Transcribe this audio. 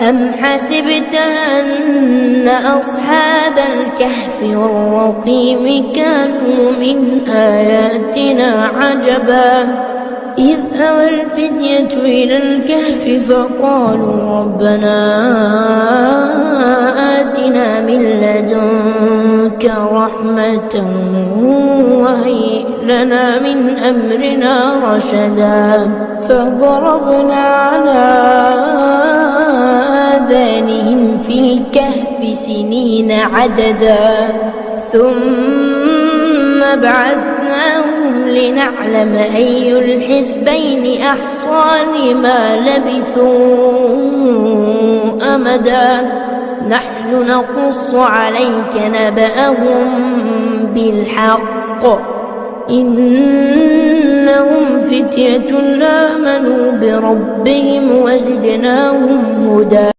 أم حسبت أن أصحاب الكهف والرقيم كانوا من آياتنا عجبا إذ أوى الفتية إلى الكهف فقالوا ربنا آتنا من لدنك رحمة وهيئ لنا من أمرنا رشدا فضربنا على آذانهم في الكهف سنين عددا ثم بعثناهم لنعلم أي الحزبين أحصى لما لبثوا أمدا نحن نقص عليك نبأهم بالحق إنهم فتية آمنوا بربهم وزدناهم هدى.